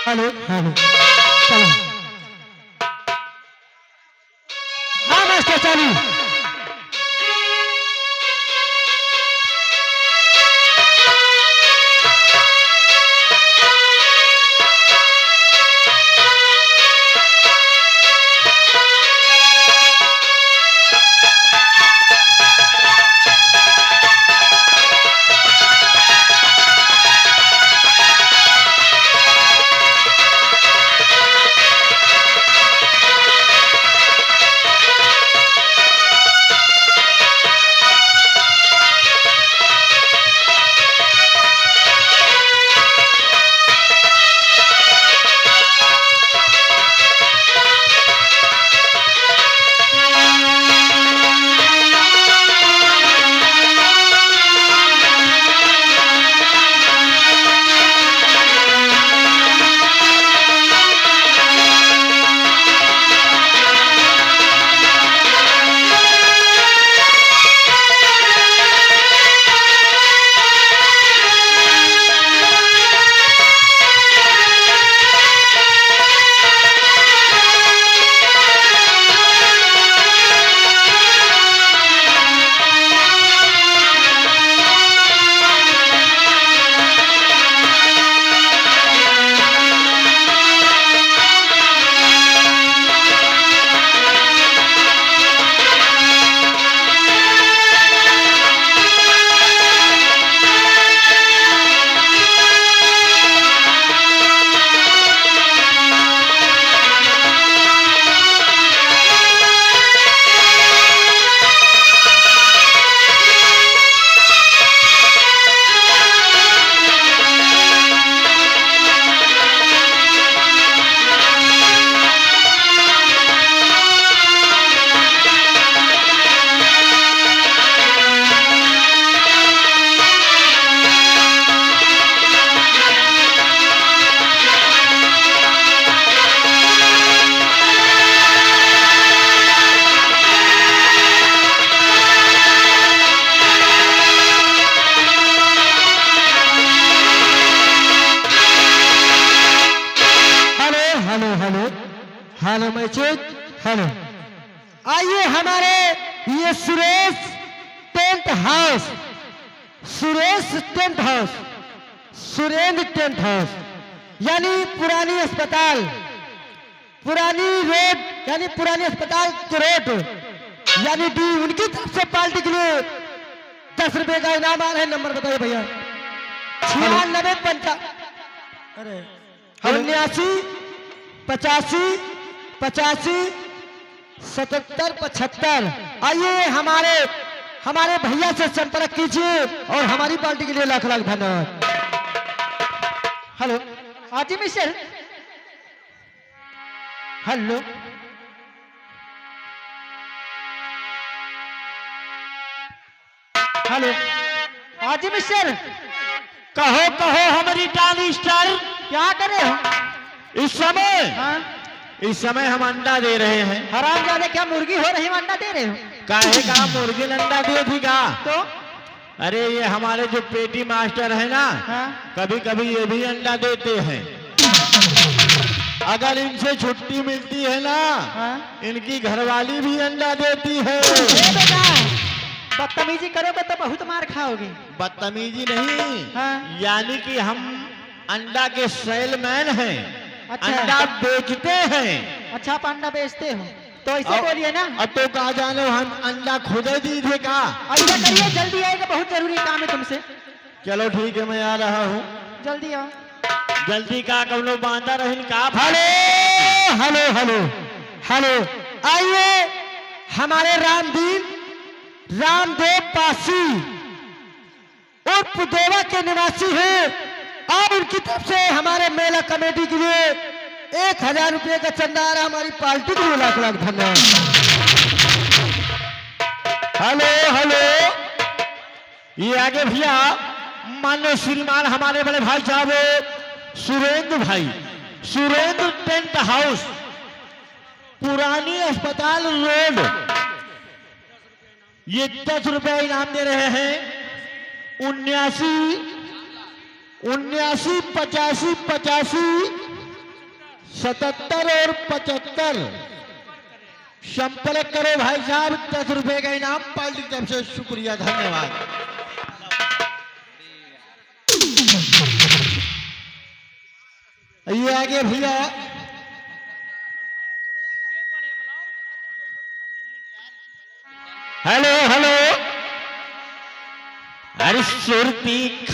Hello hello चलो। हाँ master चालू। Hello matches hello. आइए हमारे ये Suresh tent house Surendra tent house यानी पुरानी अस्पताल पुरानी अस्पताल के रोड यानी डी उनकी तरफ से पार्टी के लिए 10 रुपए का इनाम आ रहा है। नंबर बताइए भैया। 96 अरे 79 85 85 77 75। आइए हमारे भैया से संपर्क कीजिए और हमारी पार्टी के लिए लाख लाख धन्यवाद। हेलो आजी मिस्टर हेलो हेलो आजी मिस्टर कहो कहो हमारी टाली स्टार क्या कर रहे हो इस समय? हाँ? इस समय हम अंडा दे रहे हैं। हरामजादे क्या मुर्गी हो रही है अंडा दे रहे हो? काहे का मुर्गी ने अंडा दे दी का? तो अरे ये हमारे जो पेटी मास्टर है ना, हाँ? कभी कभी ये भी अंडा देते हैं। अगर इनसे छुट्टी मिलती है ना, हाँ? इनकी घरवाली भी अंडा देती है। बेटा बदतमीजी करोगे तो बहुत मार खाओगे। बदतमीजी नहीं, हाँ? यानी कि हम अंडा के सेलमैन हैं। अच्छा। अंडा बेचते हैं। अच्छा आप अंडा बेचते हो तो ऐसे बोलिए ना। अब तो कहा जाने हम अंडा खुद ही दी थे का? ऐसा करिए जल्दी आएगा, बहुत जरूरी काम है तुमसे। चलो ठीक है मैं आ रहा हूँ। जल्दी आओ। जल्दी का कौनो बांधा रही का? Hello hello hello hello. आइए हमारे रामदेव पासी उर्फ देवा के निवासी हैं और उनकी तरफ से हमारे मेला कमेटी के लिए 1000 रुपये का चंदा आ रहा। हमारी पार्टी के लिए लाख लाख धन्यवाद। हेलो हेलो ये आगे भैया मान्य श्रीमान हमारे बड़े भाई साहब सुरेंद्र टेंट हाउस पुरानी अस्पताल रोड ये 10 रुपए इनाम दे रहे हैं। 79 85 77 और 75 संपर्क करो भाई साहब। 10 रुपए का इनाम पार्टी की तरफ से। शुक्रिया, धन्यवाद। ये आगे भैया हेलो हेलो। अरे सुरती